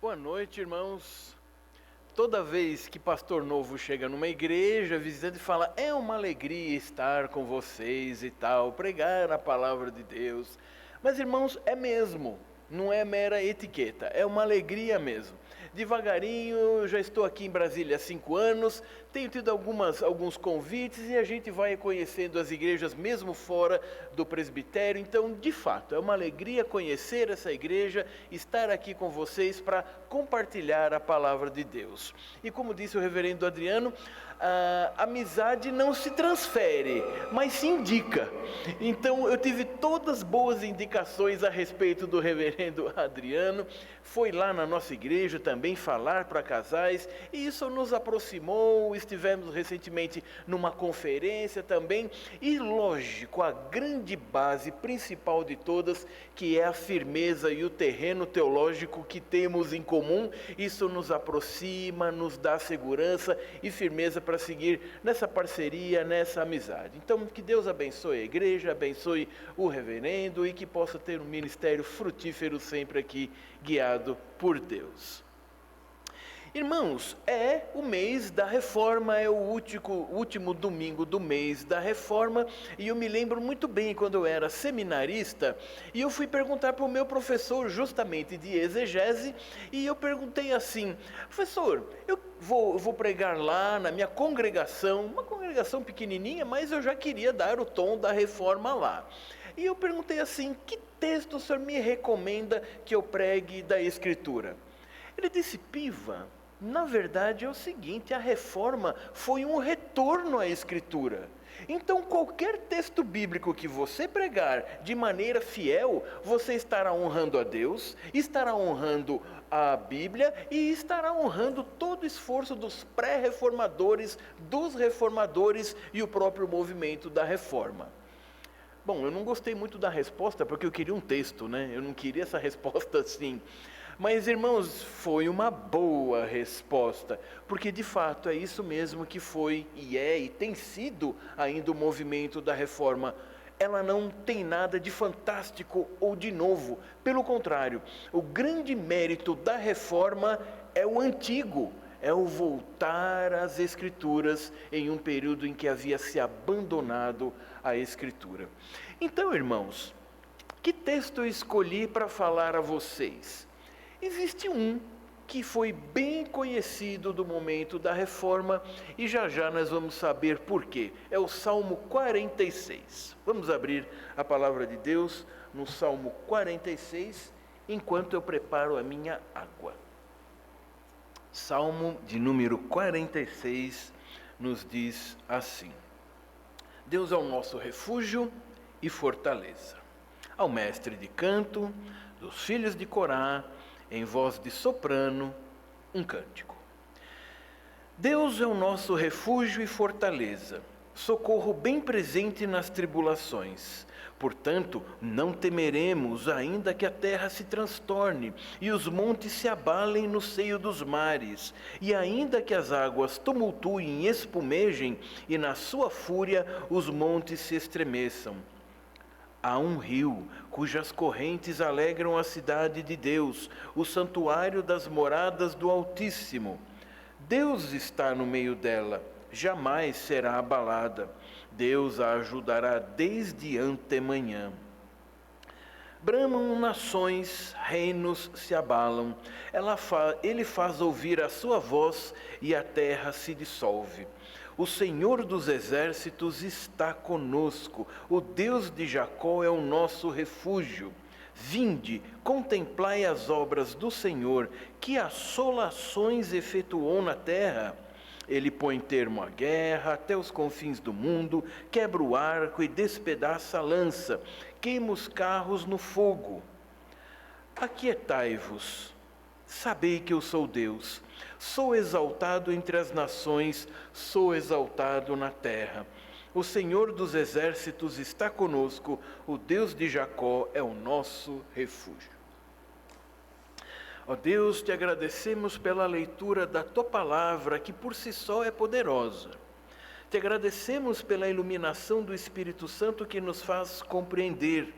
Boa noite, irmãos. Toda vez que pastor novo chega numa igreja, visitante fala, é uma alegria estar com vocês e tal, pregar a palavra de Deus. Mas, irmãos, é mesmo, não é mera etiqueta, é uma alegria mesmo. Devagarinho, eu já estou aqui em Brasília há 5 anos, tenho tido alguns convites e a gente vai conhecendo as igrejas mesmo fora do presbitério. Então, de fato, é uma alegria conhecer essa igreja, estar aqui com vocês para compartilhar a palavra de Deus. E como disse o reverendo Adriano, a amizade não se transfere, mas se indica. Então, eu tive todas boas indicações a respeito do reverendo Adriano, foi lá na nossa igreja também falar para casais, e isso nos aproximou. Estivemos recentemente numa conferência também, e lógico, a grande base principal de todas, que é a firmeza e o terreno teológico que temos em comum, isso nos aproxima, nos dá segurança e firmeza para seguir nessa parceria, nessa amizade. Então, que Deus abençoe a igreja, abençoe o reverendo e que possa ter um ministério frutífero sempre aqui, guiado por Deus. Irmãos, é o mês da reforma, é o último domingo do mês da reforma, e eu me lembro muito bem quando eu era seminarista, e eu fui perguntar para o meu professor justamente de exegese, e eu perguntei assim, professor, eu vou pregar lá na minha congregação, uma congregação pequenininha, mas eu já queria dar o tom da reforma lá. E eu perguntei assim, que texto o senhor me recomenda que eu pregue da Escritura? Ele disse, Piva, na verdade é o seguinte, a reforma foi um retorno à Escritura. Então qualquer texto bíblico que você pregar de maneira fiel, você estará honrando a Deus, estará honrando a Bíblia e estará honrando todo o esforço dos pré-reformadores, dos reformadores e o próprio movimento da reforma. Bom, eu não gostei muito da resposta porque eu queria um texto, né? Eu não queria essa resposta assim. Mas, irmãos, foi uma boa resposta, porque de fato é isso mesmo que foi e é e tem sido ainda o movimento da reforma. Ela não tem nada de fantástico ou de novo, pelo contrário, o grande mérito da reforma é o antigo, é o voltar às Escrituras em um período em que havia se abandonado a Escritura. Então, irmãos, que texto eu escolhi para falar a vocês? Existe um que foi bem conhecido do momento da reforma e já já nós vamos saber por quê. É o Salmo 46. Vamos abrir a palavra de Deus no Salmo 46, enquanto eu preparo a minha água. Salmo de número 46 nos diz assim: Deus é o nosso refúgio e fortaleza. Ao mestre de canto, dos filhos de Corá, em voz de soprano, um cântico. Deus é o nosso refúgio e fortaleza, socorro bem presente nas tribulações. Portanto, não temeremos, ainda que a terra se transtorne e os montes se abalem no seio dos mares, e ainda que as águas tumultuem e espumejem, e na sua fúria os montes se estremeçam. Há um rio, cujas correntes alegram a cidade de Deus, o santuário das moradas do Altíssimo. Deus está no meio dela, jamais será abalada. Deus a ajudará desde antemanhã. Bramam nações, reinos se abalam. Ele faz ouvir a sua voz e a terra se dissolve. O Senhor dos exércitos está conosco, o Deus de Jacó é o nosso refúgio. Vinde, contemplai as obras do Senhor, que assolações efetuou na terra. Ele põe termo à guerra até os confins do mundo, quebra o arco e despedaça a lança, queima os carros no fogo. Aquietai-vos, sabei que eu sou Deus. Sou exaltado entre as nações, sou exaltado na terra. O Senhor dos exércitos está conosco, o Deus de Jacó é o nosso refúgio. Ó Deus, te agradecemos pela leitura da tua palavra, que por si só é poderosa. Te agradecemos pela iluminação do Espírito Santo que nos faz compreender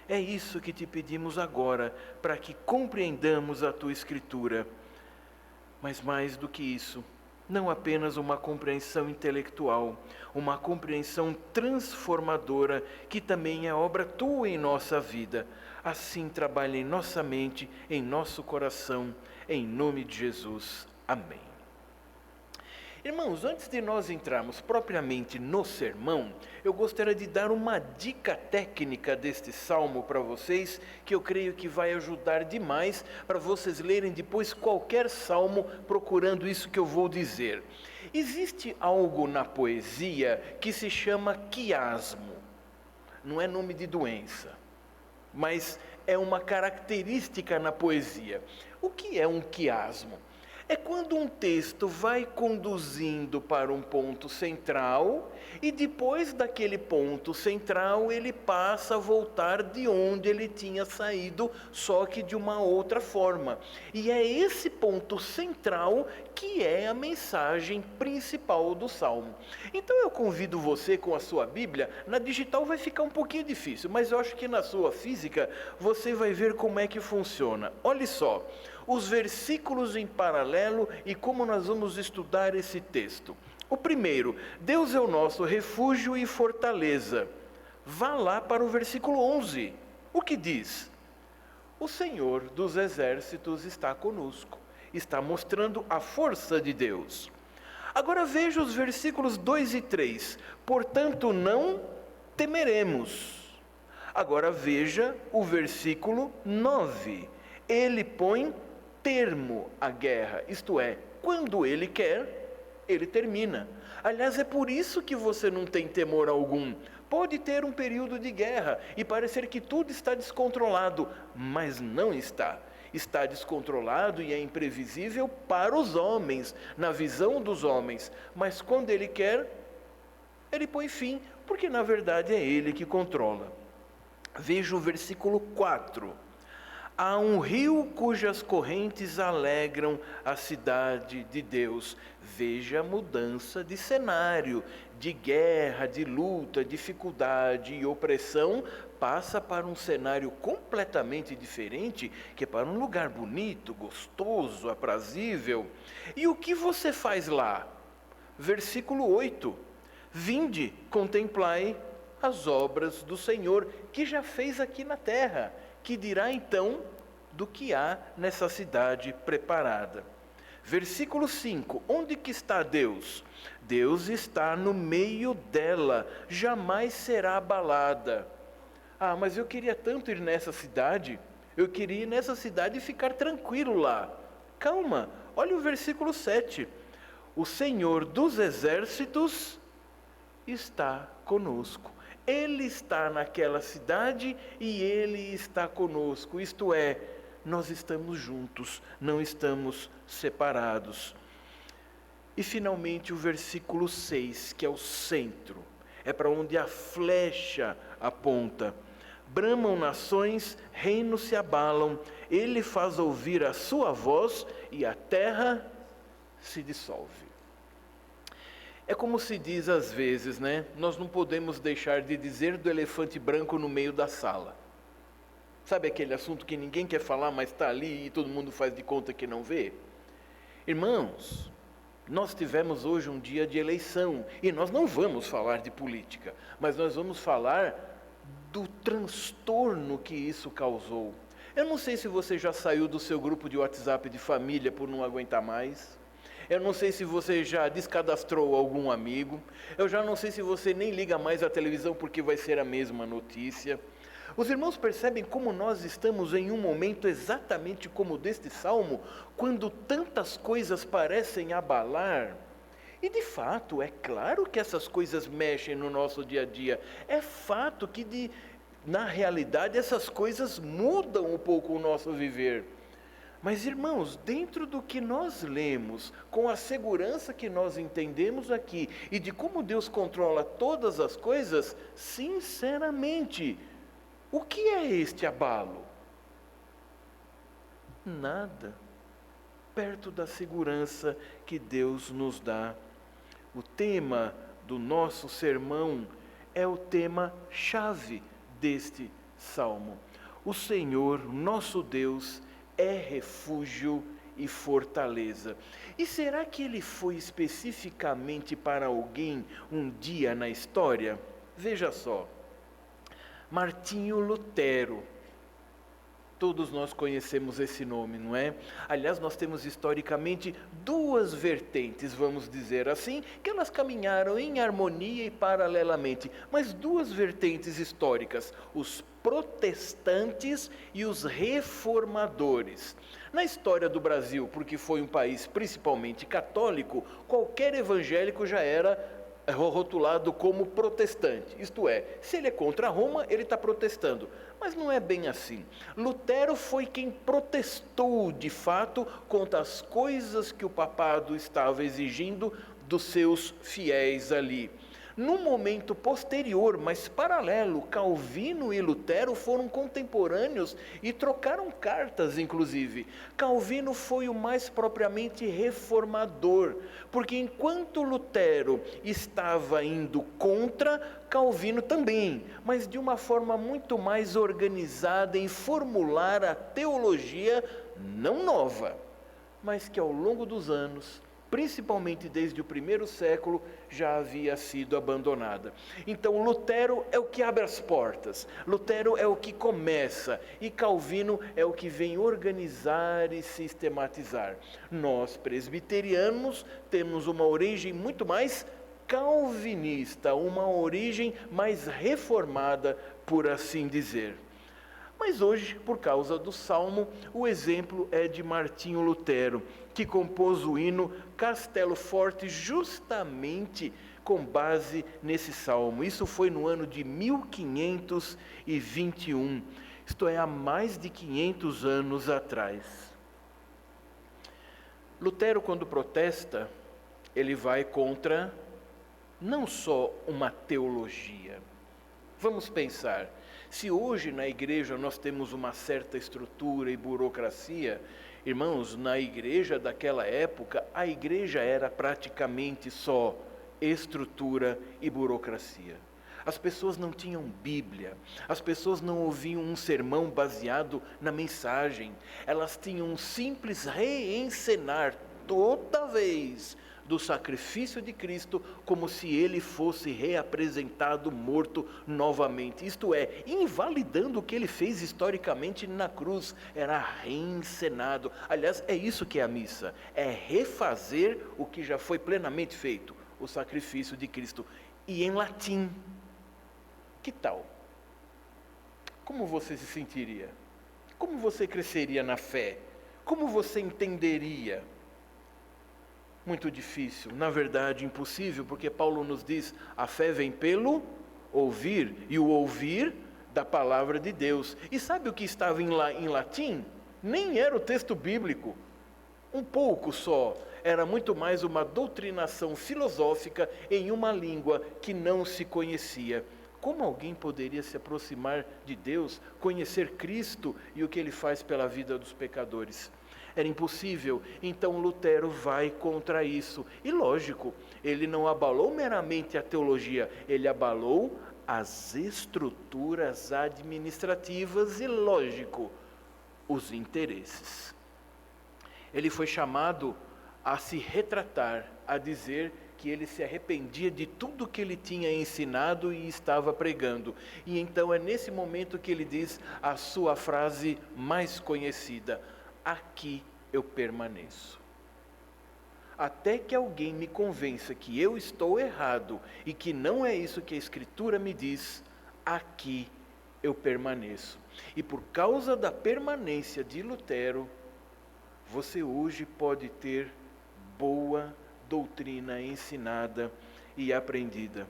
É isso que te pedimos agora, para que compreendamos a tua Escritura. Mas mais do que isso, não apenas uma compreensão intelectual, uma compreensão transformadora, que também é obra tua em nossa vida. Assim trabalha em nossa mente, em nosso coração, em nome de Jesus. Amém. Irmãos, antes de nós entrarmos propriamente no sermão, eu gostaria de dar uma dica técnica deste salmo para vocês, que eu creio que vai ajudar demais para vocês lerem depois qualquer salmo procurando isso que eu vou dizer. Existe algo na poesia que se chama quiasmo. Não é nome de doença, mas é uma característica na poesia. O que é um quiasmo? É quando um texto vai conduzindo para um ponto central e depois daquele ponto central ele passa a voltar de onde ele tinha saído, só que de uma outra forma. E é esse ponto central que é a mensagem principal do Salmo. Então eu convido você com a sua Bíblia, na digital vai ficar um pouquinho difícil, mas eu acho que na sua física você vai ver como é que funciona. Olha só, os versículos em paralelo e como nós vamos estudar esse texto. O primeiro, Deus é o nosso refúgio e fortaleza. Vá lá para o versículo 11. O que diz? O Senhor dos exércitos está conosco. Está mostrando a força de Deus. Agora veja os versículos 2 e 3. Portanto, não temeremos. Agora veja o versículo 9. Ele põe termo à guerra, isto é, quando ele quer, ele termina. Aliás, é por isso que você não tem temor algum. Pode ter um período de guerra e parecer que tudo está descontrolado, mas não está. Está descontrolado e é imprevisível para os homens, na visão dos homens, mas quando ele quer, ele põe fim, porque na verdade é ele que controla. Veja o versículo 4. Há um rio cujas correntes alegram a cidade de Deus. Veja a mudança de cenário, de guerra, de luta, dificuldade e opressão, passa para um cenário completamente diferente, que é para um lugar bonito, gostoso, aprazível. E o que você faz lá? Versículo 8. Vinde, contemplai as obras do Senhor, que já fez aqui na terra. Que dirá então do que há nessa cidade preparada. Versículo 5, onde que está Deus? Deus está no meio dela, jamais será abalada. Ah, mas eu queria tanto ir nessa cidade, eu queria ir nessa cidade e ficar tranquilo lá. Calma, olha o versículo 7. O Senhor dos exércitos está conosco. Ele está naquela cidade e Ele está conosco, isto é, nós estamos juntos, não estamos separados. E finalmente o versículo 6, que é o centro, é para onde a flecha aponta. Bramam nações, reinos se abalam, Ele faz ouvir a sua voz e a terra se dissolve. É como se diz às vezes, né? Nós não podemos deixar de dizer do elefante branco no meio da sala. Sabe aquele assunto que ninguém quer falar, mas está ali e todo mundo faz de conta que não vê? Irmãos, nós tivemos hoje um dia de eleição e nós não vamos falar de política, mas nós vamos falar do transtorno que isso causou. Eu não sei se você já saiu do seu grupo de WhatsApp de família por não aguentar mais. Eu não sei se você já descadastrou algum amigo. Eu já não sei se você nem liga mais à televisão porque vai ser a mesma notícia. Os irmãos percebem como nós estamos em um momento exatamente como deste salmo, quando tantas coisas parecem abalar. E de fato, é claro que essas coisas mexem no nosso dia a dia. É fato que na realidade essas coisas mudam um pouco o nosso viver. Mas, irmãos, dentro do que nós lemos, com a segurança que nós entendemos aqui e de como Deus controla todas as coisas, sinceramente, o que é este abalo? Nada, perto da segurança que Deus nos dá. O tema do nosso sermão é o tema chave deste salmo. O Senhor, nosso Deus, é refúgio e fortaleza. E será que ele foi especificamente para alguém um dia na história? Veja só, Martinho Lutero. Todos nós conhecemos esse nome, não é? Aliás, nós temos historicamente duas vertentes, vamos dizer assim, que elas caminharam em harmonia e paralelamente, mas duas vertentes históricas, os protestantes e os reformadores. Na história do Brasil, porque foi um país principalmente católico, qualquer evangélico já era rotulado como protestante, isto é, se ele é contra Roma, ele está protestando, mas não é bem assim. Lutero foi quem protestou de fato contra as coisas que o papado estava exigindo dos seus fiéis ali. Num momento posterior, mas paralelo, Calvino e Lutero foram contemporâneos e trocaram cartas, inclusive. Calvino foi o mais propriamente reformador, porque enquanto Lutero estava indo contra, Calvino também, mas de uma forma muito mais organizada em formular a teologia não nova, mas que ao longo dos anos, principalmente desde o primeiro século, já havia sido abandonada. Então Lutero é o que abre as portas, Lutero é o que começa, e Calvino é o que vem organizar e sistematizar. Nós, presbiterianos, temos uma origem muito mais calvinista, uma origem mais reformada, por assim dizer. Mas hoje, por causa do Salmo, o exemplo é de Martinho Lutero, que compôs o hino Castelo Forte justamente com base nesse Salmo. Isso foi no ano de 1521, isto é, há mais de 500 anos atrás. Lutero, quando protesta, ele vai contra não só uma teologia. Vamos pensar, se hoje na igreja nós temos uma certa estrutura e burocracia, irmãos, na igreja daquela época, a igreja era praticamente só estrutura e burocracia. As pessoas não tinham Bíblia, as pessoas não ouviam um sermão baseado na mensagem, elas tinham um simples reencenar toda vez do sacrifício de Cristo, como se ele fosse reapresentado morto novamente, isto é, invalidando o que ele fez historicamente na cruz, era reencenado. Aliás, é isso que é a missa, é refazer o que já foi plenamente feito, o sacrifício de Cristo, e em latim. Que tal? Como você se sentiria? Como você cresceria na fé? Como você entenderia? Muito difícil, na verdade impossível, porque Paulo nos diz, a fé vem pelo ouvir, e o ouvir da palavra de Deus. E sabe o que estava em latim? Nem era o texto bíblico, um pouco só, era muito mais uma doutrinação filosófica em uma língua que não se conhecia. Como alguém poderia se aproximar de Deus, conhecer Cristo e o que Ele faz pela vida dos pecadores? Era impossível, então Lutero vai contra isso. E lógico, ele não abalou meramente a teologia, ele abalou as estruturas administrativas e, lógico, os interesses. Ele foi chamado a se retratar, a dizer que ele se arrependia de tudo que ele tinha ensinado e estava pregando. E então é nesse momento que ele diz a sua frase mais conhecida: aqui eu permaneço. Até que alguém me convença que eu estou errado e que não é isso que a Escritura me diz, aqui eu permaneço. E por causa da permanência de Lutero, você hoje pode ter boa doutrina ensinada e aprendida.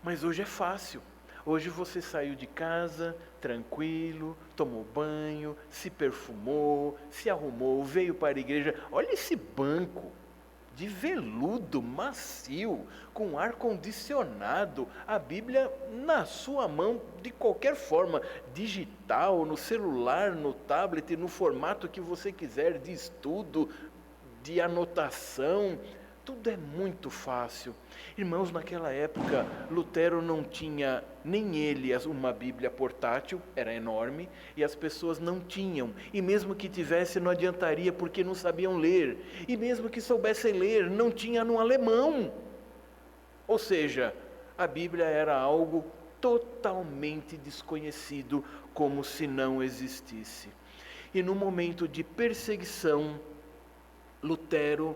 Mas hoje é fácil. Hoje você saiu de casa, tranquilo, tomou banho, se perfumou, se arrumou, veio para a igreja. Olha esse banco de veludo macio, com ar-condicionado, a Bíblia na sua mão, de qualquer forma, digital, no celular, no tablet, no formato que você quiser, de estudo, de anotação, Tudo é muito fácil. Irmãos, naquela época, Lutero não tinha, nem ele, uma Bíblia portátil, era enorme, e as pessoas não tinham. E mesmo que tivesse, não adiantaria, porque não sabiam ler. E mesmo que soubessem ler, não tinha no alemão. Ou seja, a Bíblia era algo totalmente desconhecido, como se não existisse. E no momento de perseguição, Lutero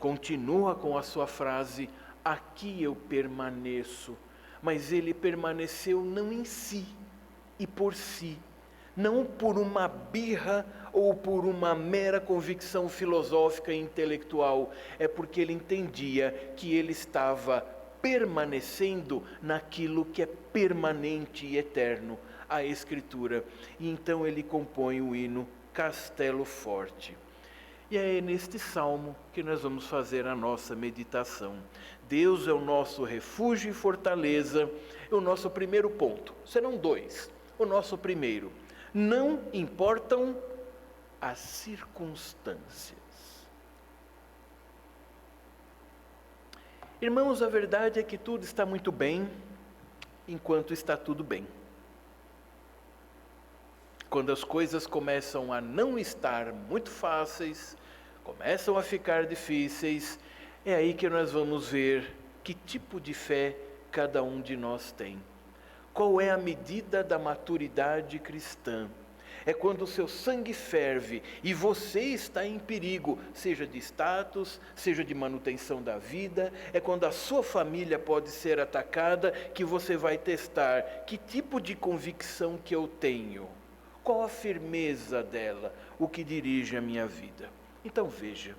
continua com a sua frase: aqui eu permaneço. Mas ele permaneceu não em si e por si, não por uma birra ou por uma mera convicção filosófica e intelectual, é porque ele entendia que ele estava permanecendo naquilo que é permanente e eterno, a Escritura. E então ele compõe o hino Castelo Forte. E é neste salmo que nós vamos fazer a nossa meditação. Deus é o nosso refúgio e fortaleza, é o nosso primeiro ponto. Serão dois. O nosso primeiro: não importam as circunstâncias. Irmãos, a verdade é que tudo está muito bem enquanto está tudo bem. Quando as coisas começam a não estar muito fáceis, começam a ficar difíceis, é aí que nós vamos ver que tipo de fé cada um de nós tem. Qual é a medida da maturidade cristã? É quando o seu sangue ferve e você está em perigo, seja de status, seja de manutenção da vida. É quando a sua família pode ser atacada que você vai testar que tipo de convicção que eu tenho. Qual a firmeza dela, o que dirige a minha vida? Então veja,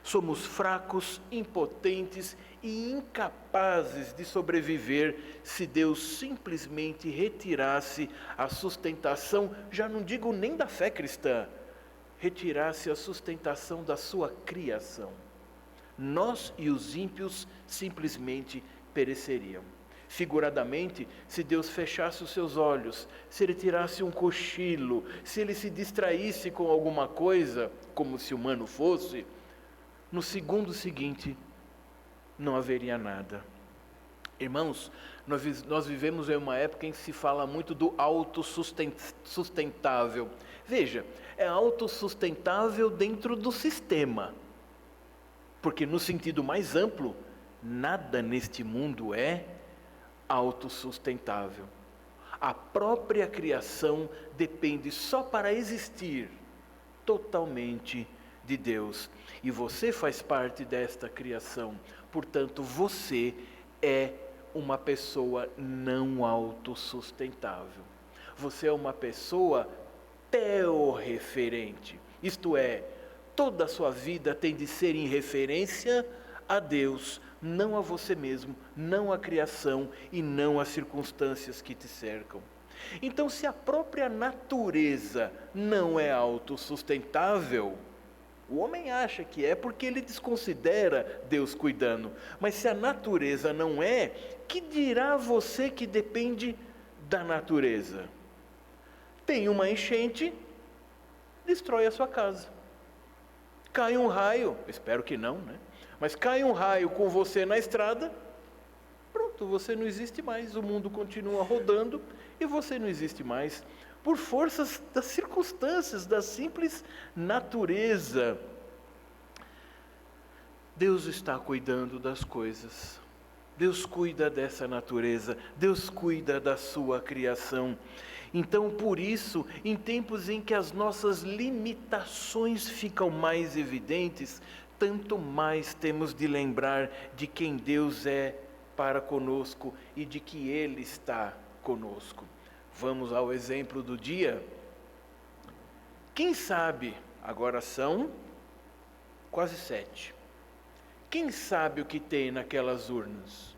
somos fracos, impotentes e incapazes de sobreviver se Deus simplesmente retirasse a sustentação, já não digo nem da fé cristã, retirasse a sustentação da sua criação. Nós e os ímpios simplesmente pereceriam. Figuradamente, se Deus fechasse os seus olhos, se ele tirasse um cochilo, se ele se distraísse com alguma coisa, como se humano fosse, no segundo seguinte, não haveria nada. Irmãos, nós vivemos em uma época em que se fala muito do autossustentável. Veja, é autossustentável dentro do sistema, porque no sentido mais amplo, nada neste mundo é autossustentável. A própria criação depende só para existir totalmente de Deus. E você faz parte desta criação. Portanto, você é uma pessoa não autossustentável. Você é uma pessoa teorreferente. Isto é, toda a sua vida tem de ser em referência a Deus, não a você mesmo, não à criação e não às circunstâncias que te cercam. Então, se a própria natureza não é autossustentável, o homem acha que é porque ele desconsidera Deus cuidando. Mas se a natureza não é, que dirá você que depende da natureza? Tem uma enchente, destrói a sua casa. Cai um raio, espero que não, né? Mas cai um raio com você na estrada, pronto, você não existe mais, o mundo continua rodando e você não existe mais, por forças das circunstâncias, da simples natureza. Deus está cuidando das coisas, Deus cuida dessa natureza, Deus cuida da sua criação. Então, por isso, em tempos em que as nossas limitações ficam mais evidentes, tanto mais temos de lembrar de quem Deus é para conosco e de que Ele está conosco. Vamos ao exemplo do dia. Quem sabe, agora são quase 7. Quem sabe o que tem naquelas urnas?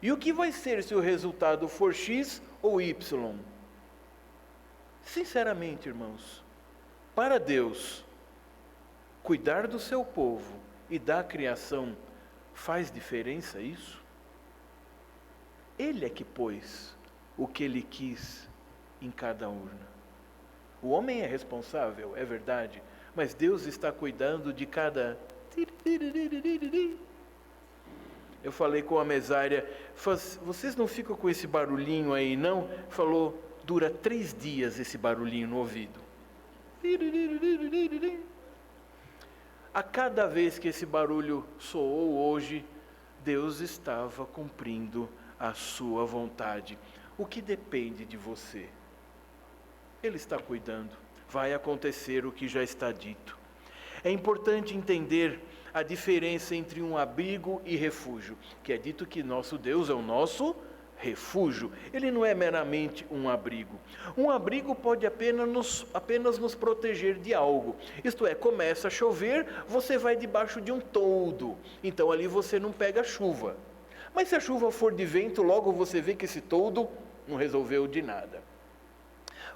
E o que vai ser se o resultado for X ou Y? Sinceramente, irmãos, para Deus, cuidar do seu povo e da criação, faz diferença isso? Ele é que pôs o que ele quis em cada urna. O homem é responsável, é verdade, mas Deus está cuidando de cada Eu falei com a mesária, vocês não ficam com esse barulhinho aí não? Falou, dura 3 dias esse barulhinho no ouvido. A cada vez que esse barulho soou hoje, Deus estava cumprindo a sua vontade. O que depende de você? Ele está cuidando. Vai acontecer o que já está dito. É importante entender a diferença entre um abrigo e refúgio, que é dito que nosso Deus é o nosso refúgio. Ele não é meramente um abrigo. Um abrigo pode apenas nos proteger de algo. Isto é, começa a chover, você vai debaixo de um toldo. Então ali você não pega chuva. Mas se a chuva for de vento, logo você vê que esse toldo não resolveu de nada.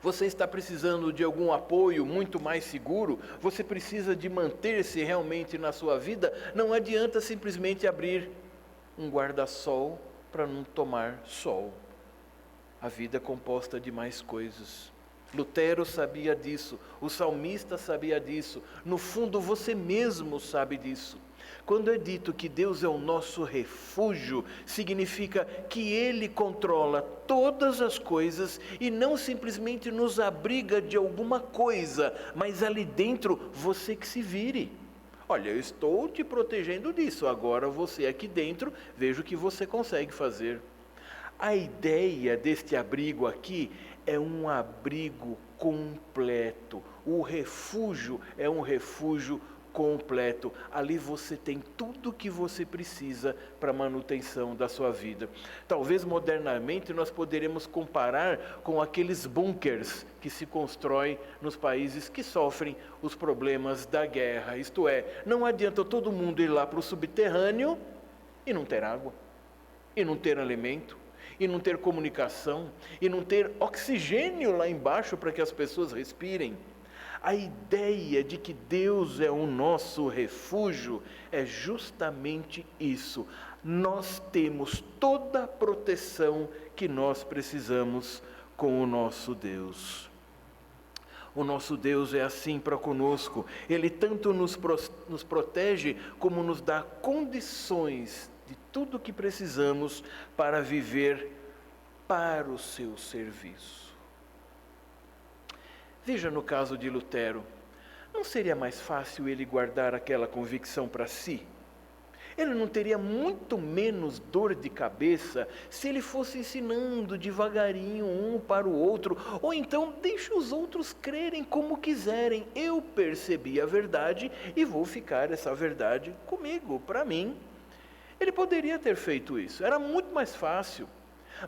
Você está precisando de algum apoio muito mais seguro, você precisa de manter-se realmente na sua vida, não adianta simplesmente abrir um guarda-sol para não tomar sol. A vida é composta de mais coisas. Lutero sabia disso, o salmista sabia disso, no fundo você mesmo sabe disso. Quando é dito que Deus é o nosso refúgio, significa que Ele controla todas as coisas e não simplesmente nos abriga de alguma coisa, mas ali dentro você que se vire. Olha, eu estou te protegendo disso, agora você aqui dentro, veja o que você consegue fazer. A ideia deste abrigo aqui é um abrigo completo. O refúgio é um refúgio completo. Ali você tem tudo o que você precisa para a manutenção da sua vida. Talvez modernamente nós poderemos comparar com aqueles bunkers que se constroem nos países que sofrem os problemas da guerra. Isto é, não adianta todo mundo ir lá para o subterrâneo e não ter água, e não ter alimento, e não ter comunicação, e não ter oxigênio lá embaixo para que as pessoas respirem. A ideia de que Deus é o nosso refúgio é justamente isso. Nós temos toda a proteção que nós precisamos com o nosso Deus. O nosso Deus é assim para conosco. Ele tanto nos protege como nos dá condições de tudo o que precisamos para viver para o seu serviço. Veja no caso de Lutero, não seria mais fácil ele guardar aquela convicção para si? Ele não teria muito menos dor de cabeça se ele fosse ensinando devagarinho um para o outro, ou então deixe os outros crerem como quiserem. Eu percebi a verdade e vou ficar essa verdade comigo, para mim. Ele poderia ter feito isso, era muito mais fácil.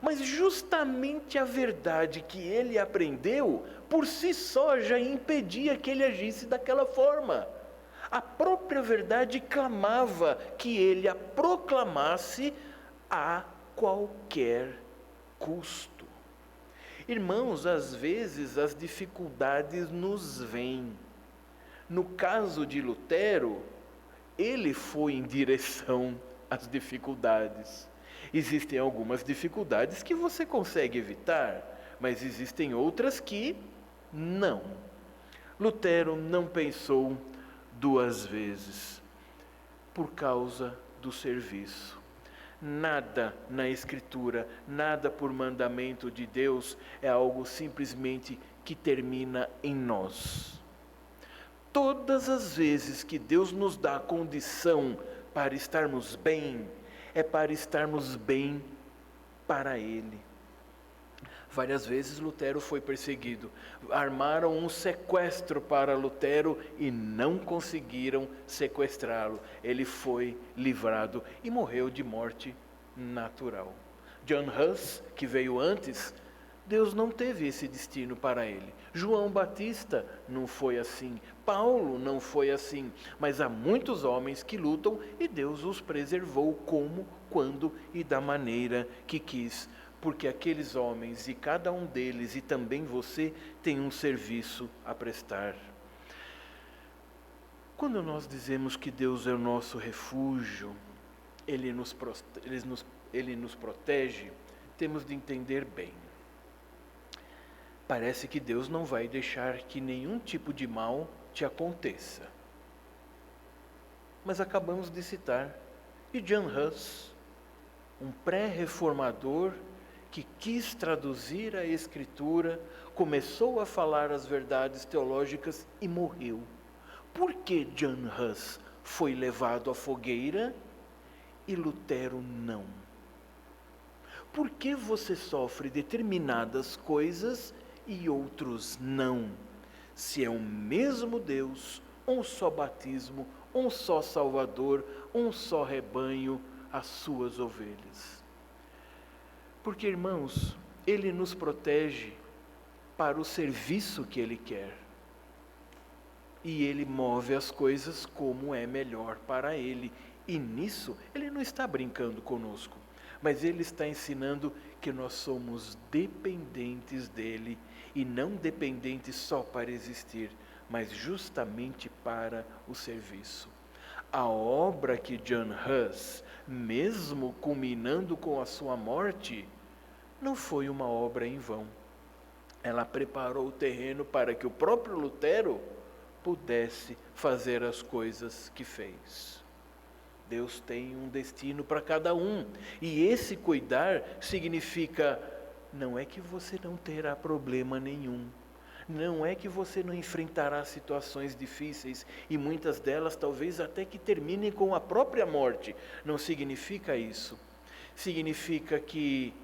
Mas justamente a verdade que ele aprendeu, por si só já impedia que ele agisse daquela forma. A própria verdade clamava que ele a proclamasse a qualquer custo. Irmãos, às vezes as dificuldades nos vêm. No caso de Lutero, ele foi em direção às dificuldades. Existem algumas dificuldades que você consegue evitar, mas existem outras que não. Lutero não pensou 2 vezes por causa do serviço. Nada na Escritura, nada por mandamento de Deus é algo simplesmente que termina em nós. Todas as vezes que Deus nos dá condição para estarmos bem, é para estarmos bem para Ele. Várias vezes Lutero foi perseguido. Armaram um sequestro para Lutero e não conseguiram sequestrá-lo. Ele foi livrado e morreu de morte natural. John Huss, que veio antes, Deus não teve esse destino para ele. João Batista não foi assim. Paulo não foi assim. Mas há muitos homens que lutam e Deus os preservou como, quando e da maneira que quis. Porque aqueles homens e cada um deles e também você tem um serviço a prestar. Quando nós dizemos que Deus é o nosso refúgio, Ele nos protege, temos de entender bem. Parece que Deus não vai deixar que nenhum tipo de mal te aconteça. mas acabamos de citar. E John Huss, um pré-reformador que quis traduzir a Escritura, começou a falar as verdades teológicas e morreu. Por que John Huss foi levado à fogueira e Lutero não? Por que você sofre determinadas coisas e outros não? Se é o mesmo Deus, um só batismo, um só Salvador, um só rebanho, as suas ovelhas. Porque, irmãos, Ele nos protege para o serviço que Ele quer. E Ele move as coisas como é melhor para Ele. E nisso, Ele não está brincando conosco, mas Ele está ensinando que nós somos dependentes dEle, e não dependentes só para existir, mas justamente para o serviço. A obra que John Huss, mesmo culminando com a sua morte, não foi uma obra em vão. Ela preparou o terreno para que o próprio Lutero pudesse fazer as coisas que fez. Deus tem um destino para cada um, e esse cuidar significa, não é que você não terá problema nenhum, não é que você não enfrentará situações difíceis, e muitas delas talvez até que terminem com a própria morte. Não significa isso. Significa que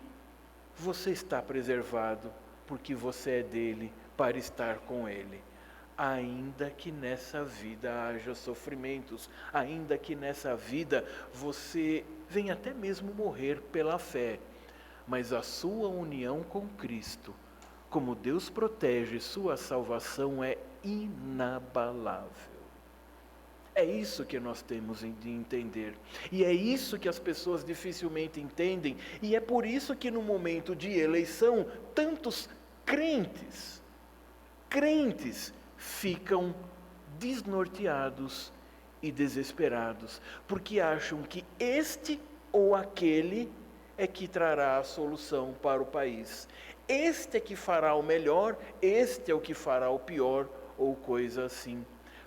você está preservado, porque você é dele, para estar com ele. Ainda que nessa vida haja sofrimentos, ainda que nessa vida você venha até mesmo morrer pela fé, mas a sua união com Cristo, como Deus protege sua salvação, é inabalável. É isso que nós temos de entender, e é isso que as pessoas dificilmente entendem, e é por isso que no momento de eleição, tantos crentes ficam desnorteados e desesperados, porque acham que este ou aquele é que trará a solução para o país. Este é que fará o melhor, este é o que fará o pior, ou coisa assim.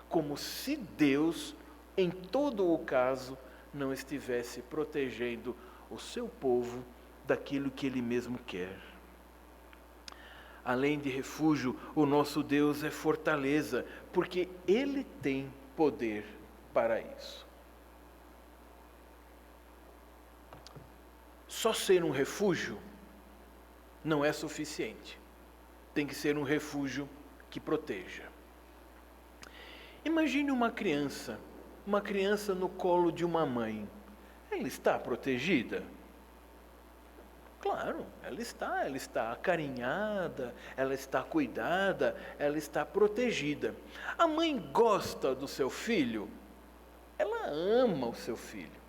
Como se Deus, em todo o caso, não estivesse protegendo o seu povo daquilo que Ele mesmo quer. Além de refúgio, o nosso Deus é fortaleza, porque Ele tem poder para isso. Só ser um refúgio não é suficiente. Tem que ser um refúgio que proteja. Imagine uma criança no colo de uma mãe. Ela está protegida? Claro, ela está acarinhada, ela está cuidada, ela está protegida. A mãe gosta do seu filho? Ela ama o seu filho.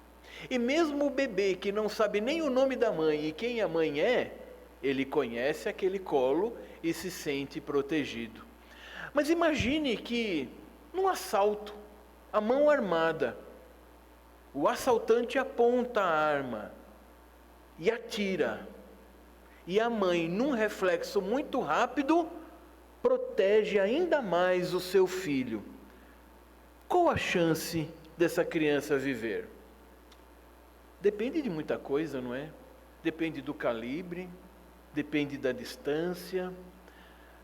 E mesmo o bebê que não sabe nem o nome da mãe e quem a mãe é, ele conhece aquele colo e se sente protegido. Mas imagine que num assalto, a mão armada, o assaltante aponta a arma e atira, e a mãe, num reflexo muito rápido, protege ainda mais o seu filho. Qual a chance dessa criança viver? Depende de muita coisa, não é? Depende do calibre, depende da distância,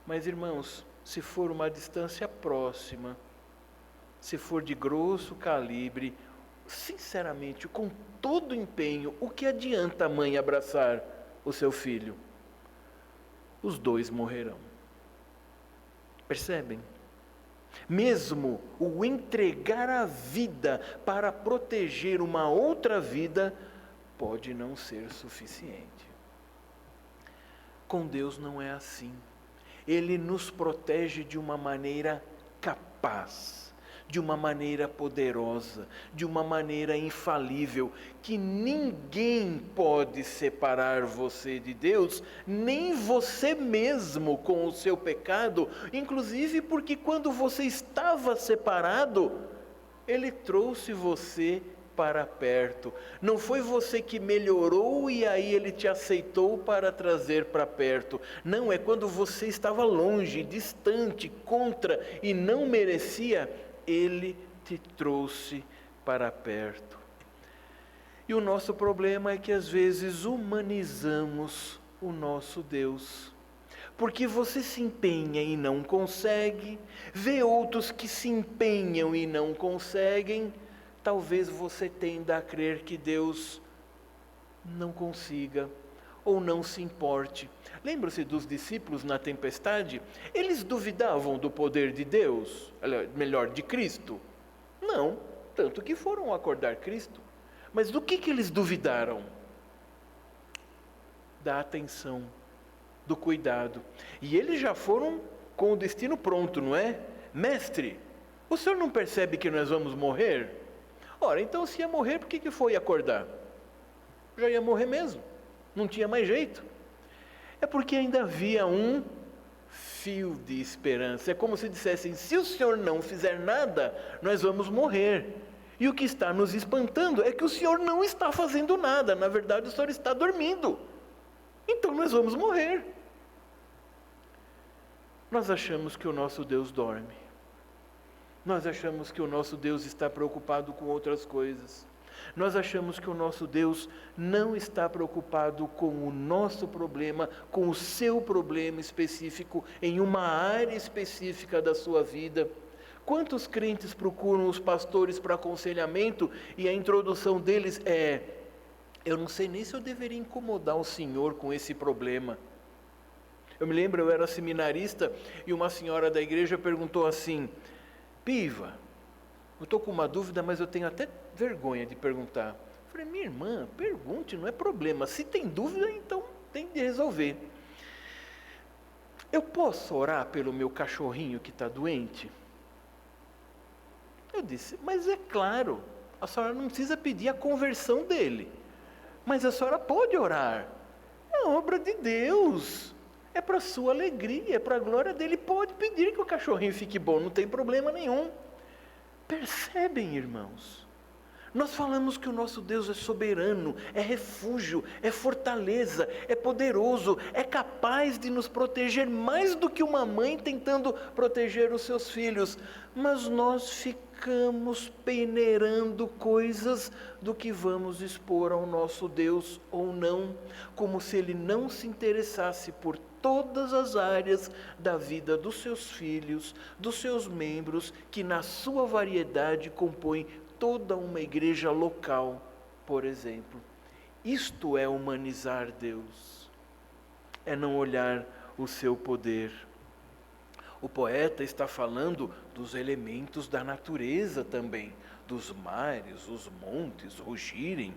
mas irmãos, se for uma distância próxima, se for de grosso calibre, sinceramente, com todo empenho, o que adianta a mãe abraçar o seu filho? Os dois morrerão. Percebem? Mesmo o entregar a vida para proteger uma outra vida pode não ser suficiente. Com Deus não é assim. Ele nos protege de uma maneira capaz, de uma maneira poderosa, de uma maneira infalível, que ninguém pode separar você de Deus, nem você mesmo com o seu pecado, inclusive porque quando você estava separado, Ele trouxe você para perto. Não foi você que melhorou e aí Ele te aceitou para trazer para perto. Não, é quando você estava longe, distante, contra e não merecia, Ele te trouxe para perto. E o nosso problema é que às vezes humanizamos o nosso Deus. Porque você se empenha e não consegue, vê outros que se empenham e não conseguem, talvez você tenda a crer que Deus não consiga ou não se importe. Lembra-se dos discípulos na tempestade? Eles duvidavam do poder de Deus, melhor, de Cristo? Não, tanto que foram acordar Cristo. Mas do que eles duvidaram? Da atenção, do cuidado. E eles já foram com o destino pronto, não é? Mestre, o senhor não percebe que nós vamos morrer? Ora, então se ia morrer, por que foi acordar? Já ia morrer mesmo, não tinha mais jeito. É porque ainda havia um fio de esperança. É como se dissessem, se o senhor não fizer nada, nós vamos morrer. E o que está nos espantando é que o senhor não está fazendo nada, na verdade o senhor está dormindo. Então nós vamos morrer. Nós achamos que o nosso Deus dorme. Nós achamos que o nosso Deus está preocupado com outras coisas. Nós achamos que o nosso Deus não está preocupado com o nosso problema, com o seu problema específico, em uma área específica da sua vida. Quantos crentes procuram os pastores para aconselhamento e a introdução deles é: eu não sei nem se eu deveria incomodar o senhor com esse problema. Eu me lembro, eu era seminarista e uma senhora da igreja perguntou assim: Piva, eu estou com uma dúvida, mas eu tenho até vergonha de perguntar. Eu falei: minha irmã, pergunte, não é problema. Se tem dúvida, então tem de resolver. Eu posso orar pelo meu cachorrinho que está doente? Eu disse: mas é claro, a senhora não precisa pedir a conversão dele, mas a senhora pode orar. É obra de Deus. É para a sua alegria, é para a glória dele. Pode pedir que o cachorrinho fique bom, não tem problema nenhum. Percebem, irmãos? Nós falamos que o nosso Deus é soberano, é refúgio, é fortaleza, é poderoso, é capaz de nos proteger mais do que uma mãe tentando proteger os seus filhos. Mas nós ficamos peneirando coisas do que vamos expor ao nosso Deus ou não, como se Ele não se interessasse por todas as áreas da vida dos seus filhos, dos seus membros, que na sua variedade compõem toda uma igreja local, por exemplo. Isto é humanizar Deus, é não olhar o seu poder. O poeta está falando dos elementos da natureza também, dos mares, os montes rugirem,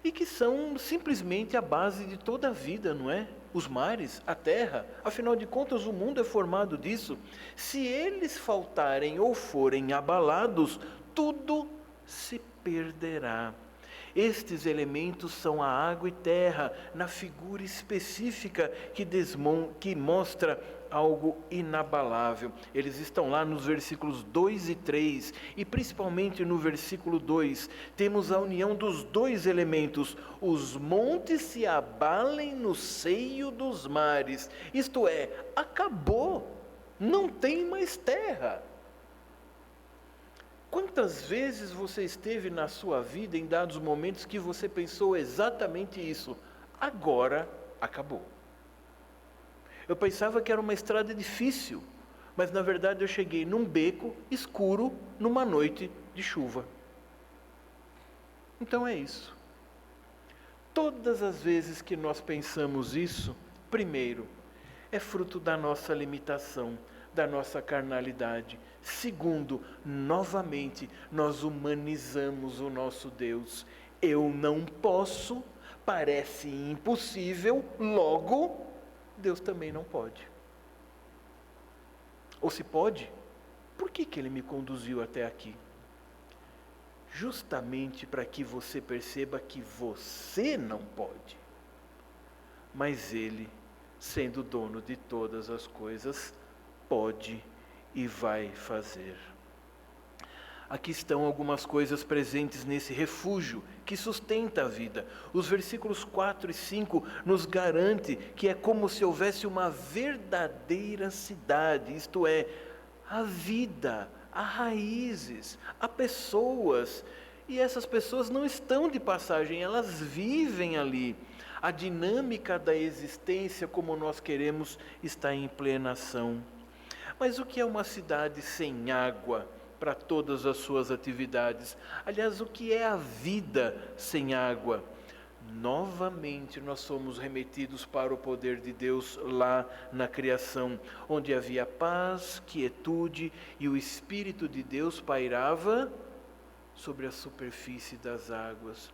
e que são simplesmente a base de toda a vida, não é? Os mares, a terra, afinal de contas o mundo é formado disso. Se eles faltarem ou forem abalados, tudo se perderá. Estes elementos são a água e terra, na figura específica que mostra algo inabalável. Eles estão lá nos versículos 2 e 3, e principalmente no versículo 2, temos a união dos dois elementos: os montes se abalem no seio dos mares. Isto é, acabou, não tem mais terra. Quantas vezes você esteve na sua vida em dados momentos que você pensou exatamente isso? Agora acabou. Eu pensava que era uma estrada difícil, mas na verdade eu cheguei num beco escuro numa noite de chuva. Então é isso. Todas as vezes que nós pensamos isso, primeiro, é fruto da nossa limitação, da nossa carnalidade. Segundo, novamente, nós humanizamos o nosso Deus. Eu não posso, parece impossível, logo, Deus também não pode. Ou se pode, por que Ele me conduziu até aqui? Justamente para que você perceba que você não pode. Mas Ele, sendo dono de todas as coisas, pode e vai fazer. Aqui estão algumas coisas presentes nesse refúgio que sustenta a vida. Os versículos 4 e 5 nos garante que é como se houvesse uma verdadeira cidade, isto é, a vida, há raízes, há pessoas E essas pessoas não estão de passagem, elas vivem ali. A dinâmica da existência, como nós queremos, está em plena ação. Mas o que é uma cidade sem água para todas as suas atividades? Aliás, o que é a vida sem água? Novamente nós somos remetidos para o poder de Deus lá na criação, onde havia paz, quietude e o Espírito de Deus pairava sobre a superfície das águas.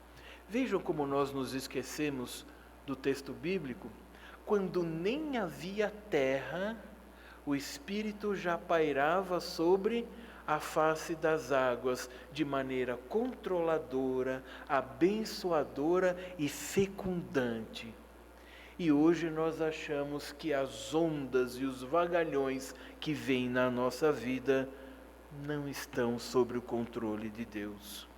Vejam como nós nos esquecemos do texto bíblico. Quando nem havia terra, o Espírito já pairava sobre a face das águas de maneira controladora, abençoadora e fecundante. E hoje nós achamos que as ondas e os vagalhões que vêm na nossa vida não estão sob o controle de Deus.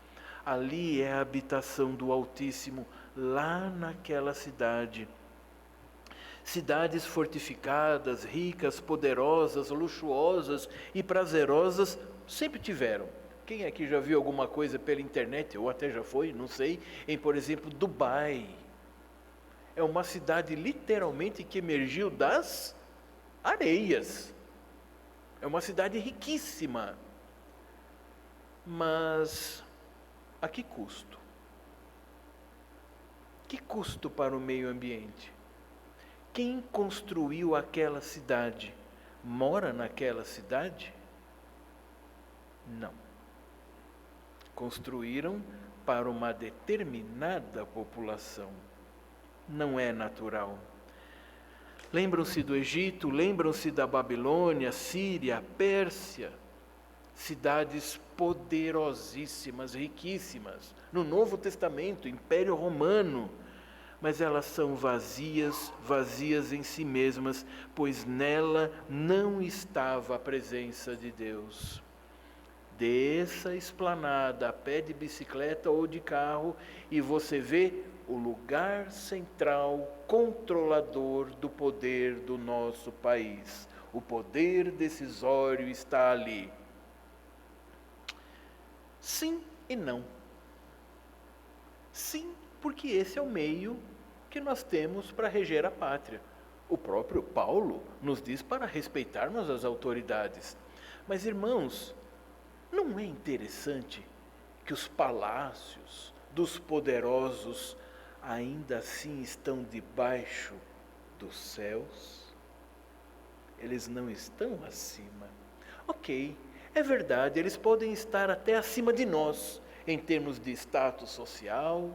Ali é a habitação do Altíssimo, lá naquela cidade. Cidades fortificadas, ricas, poderosas, luxuosas e prazerosas sempre tiveram. Quem aqui já viu alguma coisa pela internet, ou até já foi, não sei, em, por exemplo, Dubai. É uma cidade literalmente que emergiu das areias. É uma cidade riquíssima. Mas a que custo? Que custo para o meio ambiente? Quem construiu aquela cidade mora naquela cidade? Não. Construíram para uma determinada população. Não é natural. Lembram-se do Egito, lembram-se da Babilônia, Síria, Pérsia. Cidades poderosíssimas, riquíssimas. No Novo Testamento, Império Romano. Mas elas são vazias, vazias em si mesmas, pois nela não estava a presença de Deus. Desça a esplanada a pé de bicicleta ou de carro e você vê o lugar central, controlador do poder do nosso país. O poder decisório está ali. Sim e não. Sim, porque esse é o meio que nós temos para reger a pátria. O próprio Paulo nos diz para respeitarmos as autoridades. Mas, irmãos, não é interessante que os palácios dos poderosos ainda assim estão debaixo dos céus? Eles não estão acima. Ok, é verdade, eles podem estar até acima de nós, em termos de status social,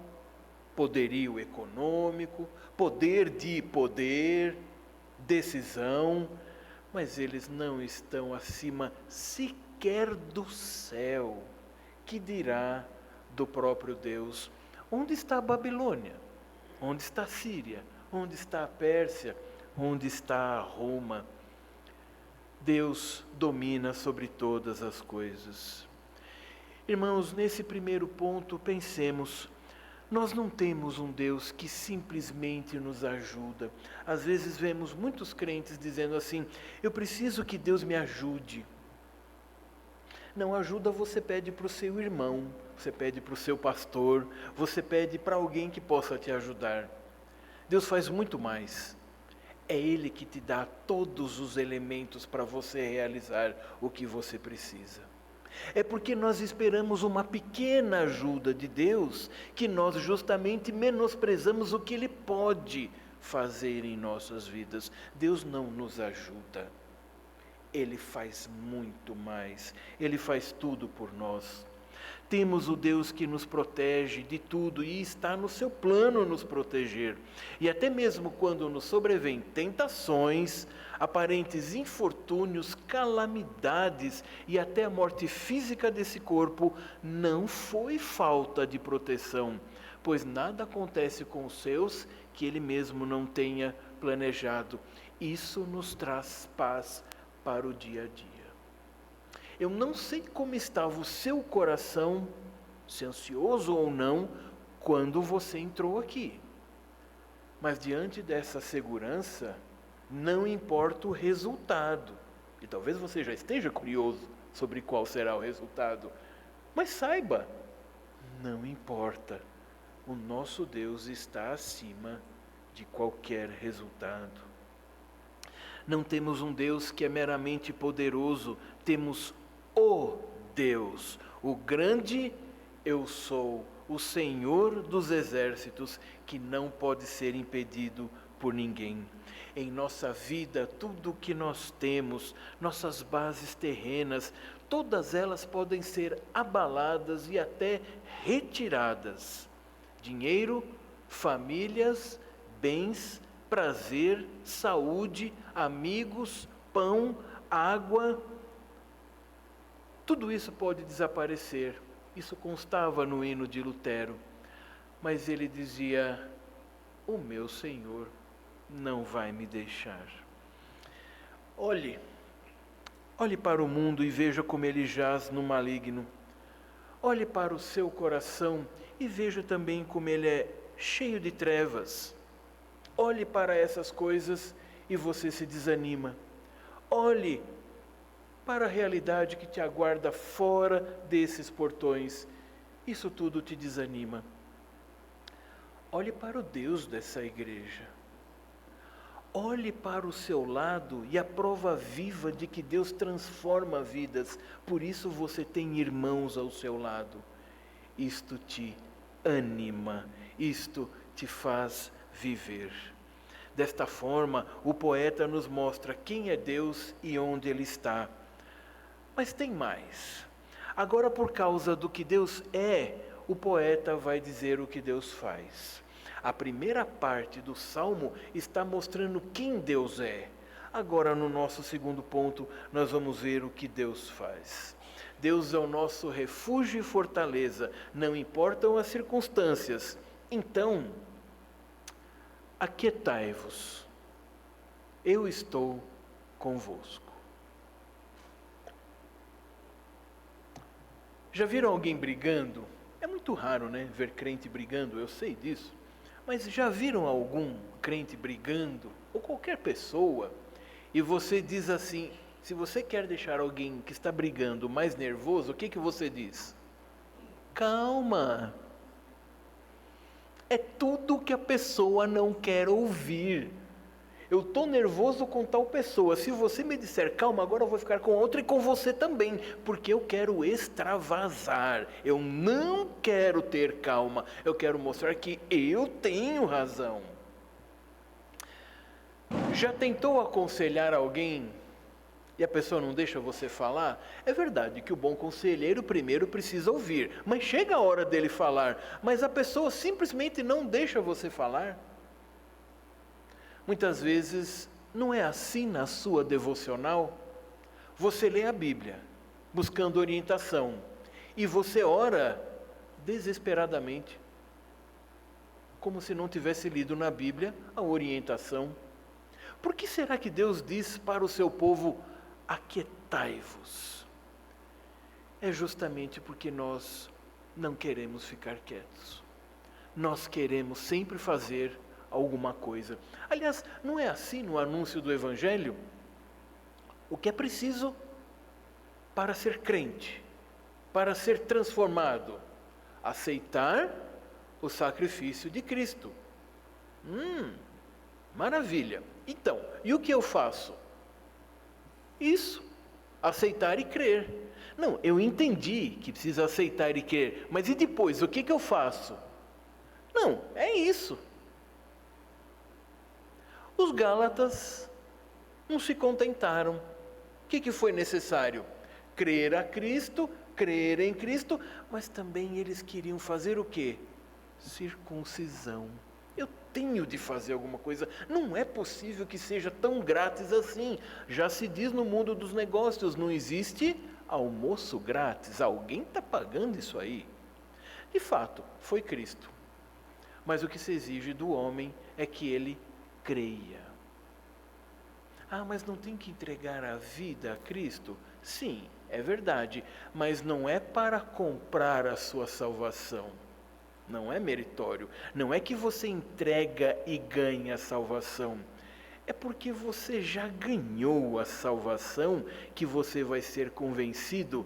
poderio econômico, poder de poder, decisão, mas eles não estão acima sequer do céu, que dirá do próprio Deus. Onde está a Babilônia? Onde está a Síria? Onde está a Pérsia? Onde está a Roma? Deus domina sobre todas as coisas. Irmãos, nesse primeiro ponto, pensemos, nós não temos um Deus que simplesmente nos ajuda. Às vezes vemos muitos crentes dizendo assim, eu preciso que Deus me ajude. Não ajuda, você pede para o seu irmão, você pede para o seu pastor, você pede para alguém que possa te ajudar. Deus faz muito mais. É Ele que te dá todos os elementos para você realizar o que você precisa. É porque nós esperamos uma pequena ajuda de Deus que nós justamente menosprezamos o que Ele pode fazer em nossas vidas. Deus não nos ajuda. Ele faz muito mais. Ele faz tudo por nós. Temos o Deus que nos protege de tudo e está no seu plano nos proteger. E até mesmo quando nos sobrevêm tentações, aparentes infortúnios, calamidades e até a morte física desse corpo, não foi falta de proteção, pois nada acontece com os seus que Ele mesmo não tenha planejado. Isso nos traz paz para o dia a dia. Eu não sei como estava o seu coração, se ansioso ou não, quando você entrou aqui. Mas diante dessa segurança, não importa o resultado. E talvez você já esteja curioso sobre qual será o resultado. Mas saiba, Não importa, o nosso Deus está acima de qualquer resultado. Não temos um Deus que é meramente poderoso, temos o Deus, o grande eu sou, o Senhor dos exércitos, que não pode ser impedido por ninguém. Em nossa vida, tudo o que nós temos, nossas bases terrenas, todas elas podem ser abaladas e até retiradas. Dinheiro, famílias, bens, prazer, saúde, amigos, pão, água, tudo isso pode desaparecer. Isso constava no hino de Lutero, mas ele dizia: o meu Senhor não vai me deixar. Olhe para o mundo e veja como ele jaz no maligno. Olhe para o seu coração e veja também como ele é cheio de trevas. Olhe para essas coisas e você se desanima. Olhe para a realidade que te aguarda fora desses portões. Isso tudo te desanima. Olhe para o Deus dessa igreja. Olhe para o seu lado e a prova viva de que Deus transforma vidas. Por isso você tem irmãos ao seu lado. Isto te anima, isto te faz viver. Desta forma, o poeta nos mostra quem é Deus e onde Ele está. Mas tem mais. Agora, por causa do que Deus é, o poeta vai dizer o que Deus faz. A primeira parte do Salmo está mostrando quem Deus é. Agora, no nosso segundo ponto, nós vamos ver o que Deus faz. Deus é o nosso refúgio e fortaleza, não importam as circunstâncias. Então, aquietai-vos, eu estou convosco. Já viram alguém brigando? É muito raro, né, ver crente brigando, eu sei disso. Mas já viram algum crente brigando, ou qualquer pessoa, e você diz assim, se você quer deixar alguém que está brigando mais nervoso, o que você diz? Calma. É tudo que a pessoa não quer ouvir. Eu estou nervoso com tal pessoa, se você me disser calma, agora eu vou ficar com outra e com você também, porque eu quero extravasar, eu não quero ter calma, eu quero mostrar que eu tenho razão. Já tentou aconselhar alguém e a pessoa não deixa você falar? É verdade que o bom conselheiro primeiro precisa ouvir, mas chega a hora dele falar, mas a pessoa simplesmente não deixa você falar. Muitas vezes não é assim na sua devocional. Você lê a Bíblia, buscando orientação, e você ora desesperadamente, como se não tivesse lido na Bíblia a orientação. Por que será que Deus diz para o seu povo, aquietai-vos? É justamente porque nós não queremos ficar quietos. Nós queremos sempre fazer alguma coisa. Aliás, não é assim no anúncio do Evangelho? O que é preciso para ser crente, para ser transformado? Aceitar o sacrifício de Cristo. Maravilha. Então, e o que eu faço? Isso, aceitar e crer. Não, eu entendi que precisa aceitar e crer, mas e depois, o que eu faço? Não, é isso. Os Gálatas não se contentaram. O que foi necessário? Crer a Cristo, crer em Cristo, mas também eles queriam fazer o quê? Circuncisão. Eu tenho de fazer alguma coisa. Não é possível que seja tão grátis assim. Já se diz no mundo dos negócios, não existe almoço grátis. Alguém está pagando isso aí. De fato, foi Cristo. Mas o que se exige do homem é que ele creia. Mas não tem que entregar a vida a Cristo? Sim, é verdade, mas não é para comprar a sua salvação. Não é meritório. Não é que você entrega e ganha a salvação. É porque você já ganhou a salvação que você vai ser convencido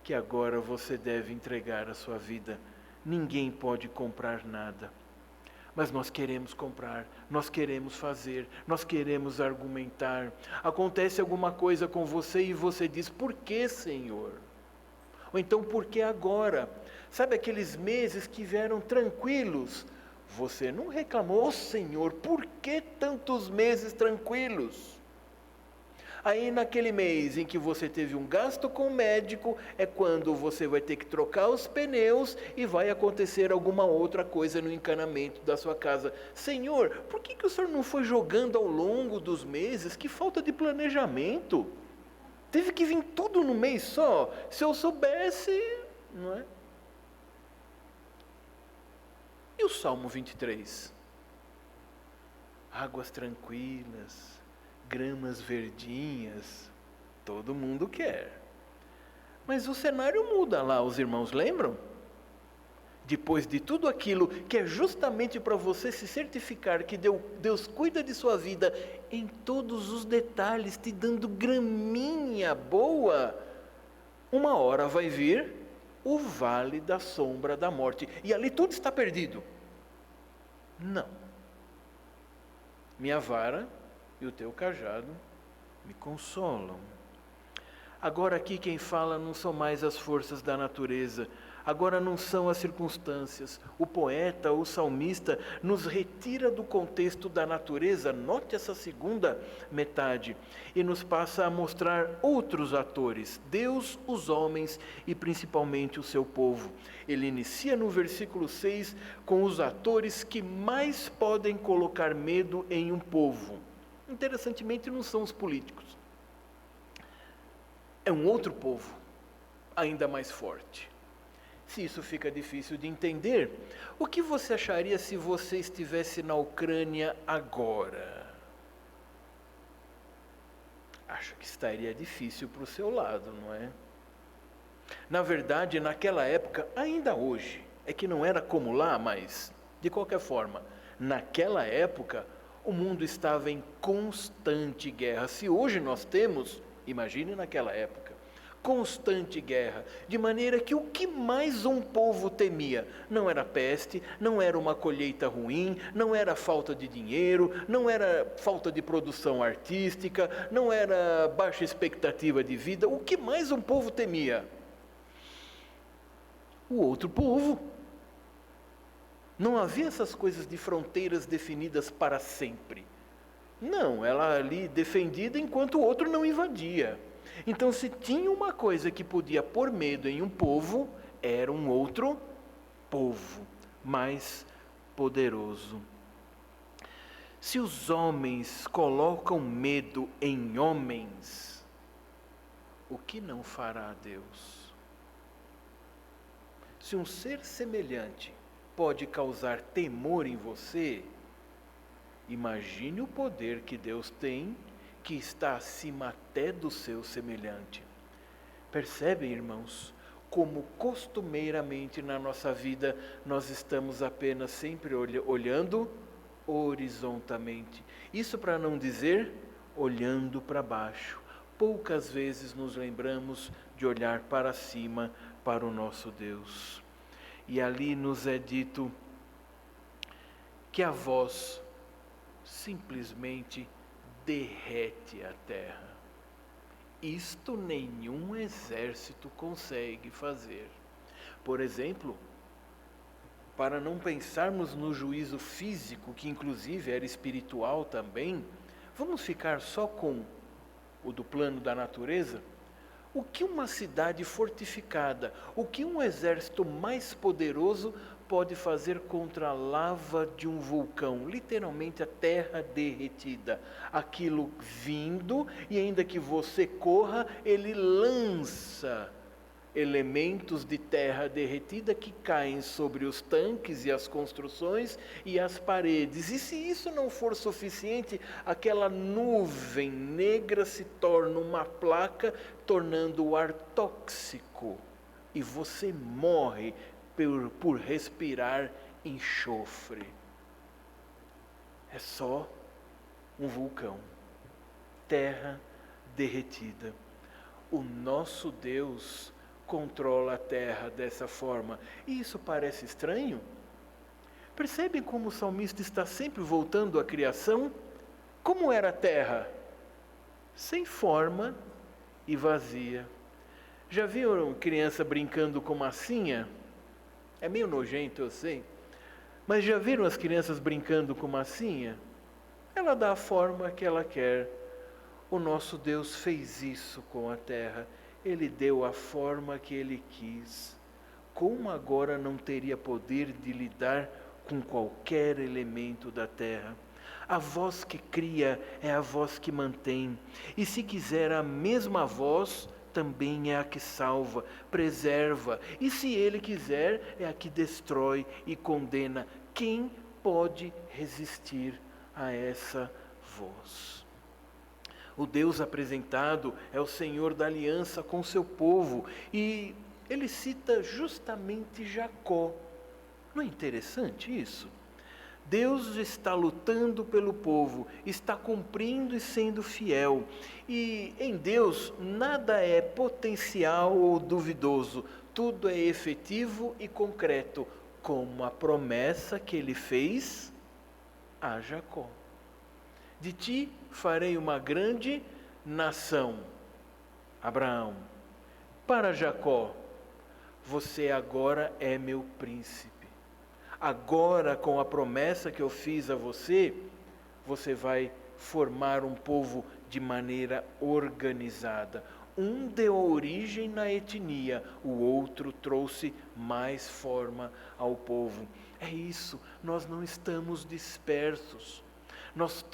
que agora você deve entregar a sua vida. ninguém pode comprar nada. Mas nós queremos comprar, nós queremos fazer, nós queremos argumentar. Acontece alguma coisa com você e você diz, por que, Senhor? Ou então, por que agora? Sabe aqueles meses que vieram tranquilos? Você não reclamou, oh, Senhor, por que tantos meses tranquilos? Aí naquele mês em que você teve um gasto com o médico, é quando você vai ter que trocar os pneus e vai acontecer alguma outra coisa no encanamento da sua casa. Senhor, por que o Senhor não foi jogando ao longo dos meses? Que falta de planejamento! Teve que vir tudo no mês só. Se eu soubesse, não é? E o Salmo 23? Águas tranquilas, gramas verdinhas, todo mundo quer. Mas o cenário muda lá, os irmãos lembram? Depois de tudo aquilo que é justamente para você se certificar que Deus cuida de sua vida em todos os detalhes, te dando graminha boa, uma hora vai vir o vale da sombra da morte, e ali tudo está perdido. Não. Minha vara e o teu cajado me consolam. Agora aqui quem fala não são mais as forças da natureza, agora não são as circunstâncias. O poeta, o salmista, nos retira do contexto da natureza, note essa segunda metade, e nos passa a mostrar outros atores, Deus, os homens e principalmente o seu povo. Ele inicia no versículo 6 com os atores que mais podem colocar medo em um povo. Interessantemente, não são os políticos. É um outro povo, ainda mais forte. Se isso fica difícil de entender, o que você acharia se você estivesse na Ucrânia agora? Acho que estaria difícil para o seu lado, não é? Na verdade, naquela época, ainda hoje, é que não era como lá, mas, de qualquer forma, naquela época, o mundo estava em constante guerra. Se hoje nós temos, imagine naquela época, constante guerra, de maneira que o que mais um povo temia não era peste, não era uma colheita ruim, não era falta de dinheiro, não era falta de produção artística, não era baixa expectativa de vida. O que mais um povo temia? O outro povo. Não havia essas coisas de fronteiras definidas para sempre. Não, ela ali defendida enquanto o outro não invadia. Então, se tinha uma coisa que podia pôr medo em um povo, era um outro povo, mais poderoso. Se os homens colocam medo em homens, o que não fará Deus? Se um ser semelhante pode causar temor em você, imagine o poder que Deus tem, que está acima até do seu semelhante. Percebem, irmãos, como costumeiramente na nossa vida nós estamos apenas sempre olhando horizontalmente. Isso para não dizer olhando para baixo. Poucas vezes nos lembramos de olhar para cima, para o nosso Deus. E ali nos é dito que a voz simplesmente derrete a terra. Isto nenhum exército consegue fazer. Por exemplo, para não pensarmos no juízo físico, que inclusive era espiritual também, vamos ficar só com o do plano da natureza? O que uma cidade fortificada, o que um exército mais poderoso pode fazer contra a lava de um vulcão, literalmente a terra derretida? Aquilo vindo, e ainda que você corra, ele lança elementos de terra derretida que caem sobre os tanques e as construções e as paredes. E se isso não for suficiente, aquela nuvem negra se torna uma placa, tornando o ar tóxico, e você morre por respirar enxofre. É só um vulcão, terra derretida. O nosso Deus controla a terra dessa forma. E isso parece estranho? Percebem como o salmista está sempre voltando à criação? Como era a terra? Sem forma e vazia. Já viram criança brincando com massinha? É meio nojento, eu sei. Mas já viram as crianças brincando com massinha? Ela dá a forma que ela quer. O nosso Deus fez isso com a terra. Ele deu a forma que Ele quis. Como agora não teria poder de lidar com qualquer elemento da terra? A voz que cria é a voz que mantém. E se quiser, a mesma voz também é a que salva, preserva. E se Ele quiser, é a que destrói e condena. Quem pode resistir a essa voz? O Deus apresentado é o Senhor da aliança com seu povo. E ele cita justamente Jacó. Não é interessante isso? Deus está lutando pelo povo, está cumprindo e sendo fiel. E em Deus nada é potencial ou duvidoso, tudo é efetivo e concreto, como a promessa que Ele fez a Jacó. De ti farei uma grande nação, Abraão. Para Jacó, você agora é meu príncipe. Agora, com a promessa que eu fiz a você, você vai formar um povo de maneira organizada. Um deu origem na etnia, o outro trouxe mais forma ao povo. É isso, nós não estamos dispersos. Nós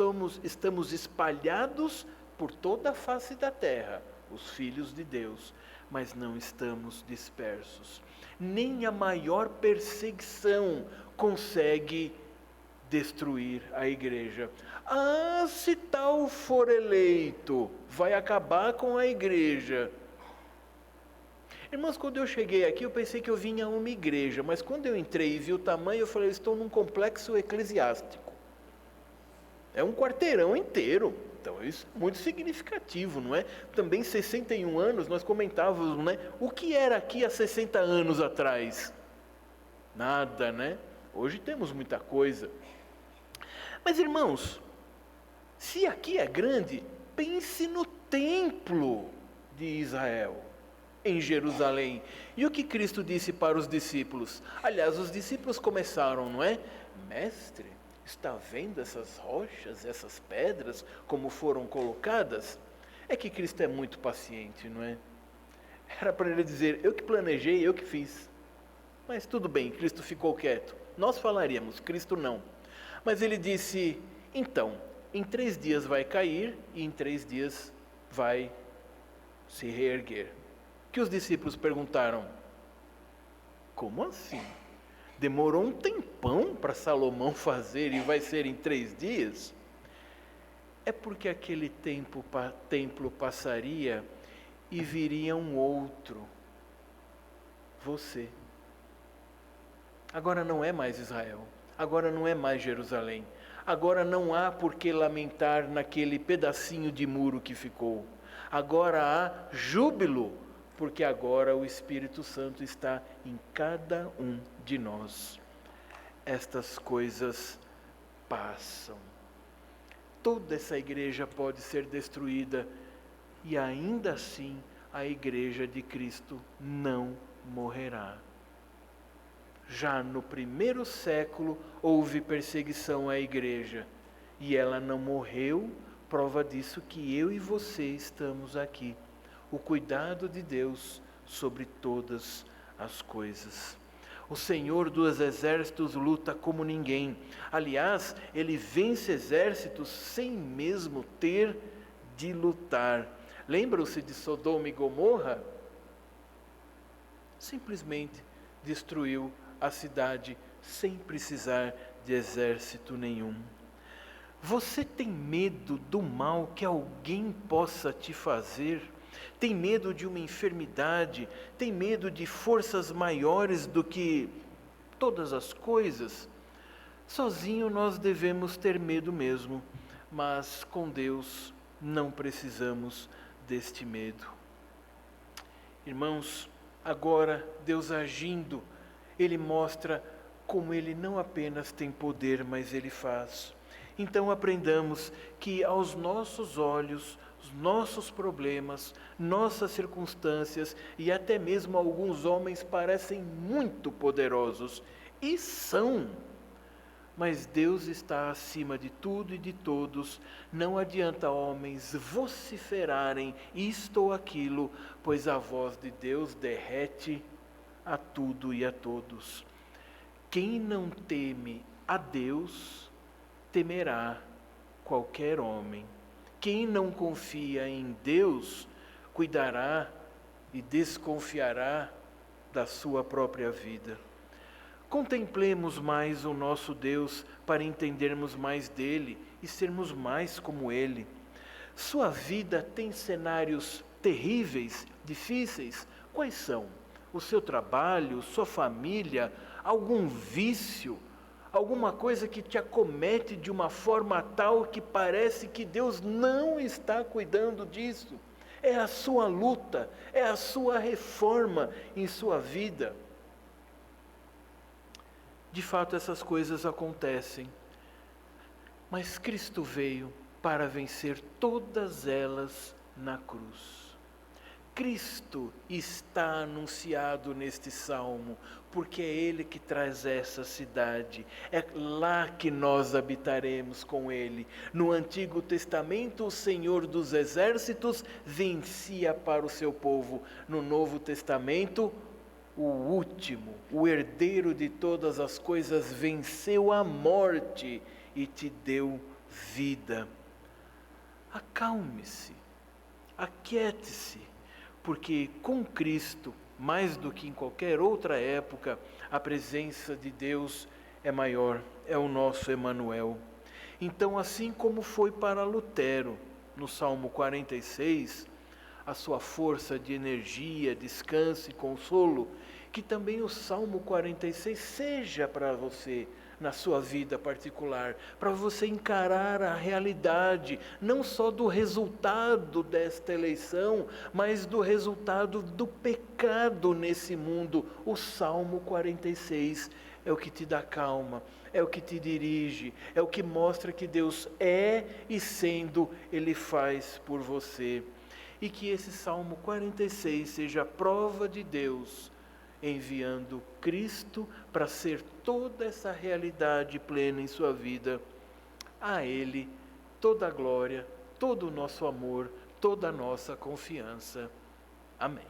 estamos espalhados por toda a face da terra, os filhos de Deus, mas não estamos dispersos. Nem a maior perseguição consegue destruir a igreja. Ah, se tal for eleito, vai acabar com a igreja. Irmãos, quando eu cheguei aqui, eu pensei que eu vinha a uma igreja, mas quando eu entrei e vi o tamanho, eu falei, eu estou num complexo eclesiástico. É um quarteirão inteiro. Então, isso é muito significativo, não é? Também 61 anos, nós comentávamos, né? O que era aqui há 60 anos atrás? Nada, né? Hoje temos muita coisa. Mas, irmãos, se aqui é grande, pense no templo de Israel, em Jerusalém. E o que Cristo disse para os discípulos? Aliás, os discípulos começaram, não é? Mestre, está vendo essas rochas, essas pedras, como foram colocadas? É que Cristo é muito paciente, não é? Era para ele dizer, eu que planejei, eu que fiz. Mas tudo bem, Cristo ficou quieto. Nós falaríamos, Cristo não. Mas ele disse, então, em 3 dias vai cair e em 3 dias vai se reerguer. Que os discípulos perguntaram, como assim? Demorou um tempão para Salomão fazer e vai ser em 3 dias? É porque aquele templo passaria e viria um outro, você. Agora não é mais Israel, agora não é mais Jerusalém, agora não há por que lamentar naquele pedacinho de muro que ficou. Agora há júbilo, porque agora o Espírito Santo está em cada um de nós. Estas coisas passam. Toda essa igreja pode ser destruída e ainda assim a igreja de Cristo não morrerá. Já no 1º século houve perseguição à igreja e ela não morreu, prova disso que eu e você estamos aqui. O cuidado de Deus sobre todas as coisas. O Senhor dos exércitos luta como ninguém. Aliás, Ele vence exércitos sem mesmo ter de lutar. Lembram-se de Sodoma e Gomorra? Simplesmente destruiu a cidade sem precisar de exército nenhum. Você tem medo do mal que alguém possa te fazer? Tem medo de uma enfermidade? Tem medo de forças maiores do que todas as coisas? Sozinho nós devemos ter medo mesmo, mas com Deus não precisamos deste medo. Irmãos, Agora, Deus agindo, Ele mostra como Ele não apenas tem poder, mas Ele faz. Então aprendamos que aos nossos olhos, os nossos problemas, nossas circunstâncias e até mesmo alguns homens parecem muito poderosos, e são. Mas Deus está acima de tudo e de todos. Não adianta homens vociferarem isto ou aquilo, pois a voz de Deus derrete a tudo e a todos. Quem não teme a Deus, temerá qualquer homem. Quem não confia em Deus, cuidará e desconfiará da sua própria vida. Contemplemos mais o nosso Deus para entendermos mais dele e sermos mais como ele. Sua vida tem cenários terríveis, difíceis? Quais são? O seu trabalho, sua família, algum vício, alguma coisa que te acomete de uma forma tal que parece que Deus não está cuidando disso. É a sua luta, é a sua reforma em sua vida. De fato, essas coisas acontecem, mas Cristo veio para vencer todas elas na cruz. Cristo está anunciado neste salmo, porque é Ele que traz essa cidade. É lá que nós habitaremos com Ele. No Antigo Testamento, o Senhor dos Exércitos vencia para o seu povo. No Novo Testamento, o último, o herdeiro de todas as coisas, venceu a morte e te deu vida. Acalme-se, aquiete-se, porque com Cristo, mais do que em qualquer outra época, a presença de Deus é maior, é o nosso Emanuel. Então, assim como foi para Lutero, no Salmo 46, a sua força de energia, descanso e consolo, que também o Salmo 46 seja para você, na sua vida particular, para você encarar a realidade, não só do resultado desta eleição, mas do resultado do pecado nesse mundo. O Salmo 46 é o que te dá calma, é o que te dirige, é o que mostra que Deus é e sendo, Ele faz por você. E que esse Salmo 46 seja a prova de Deus enviando Cristo para ser toda essa realidade plena em sua vida. A Ele toda a glória, todo o nosso amor, toda a nossa confiança. Amém.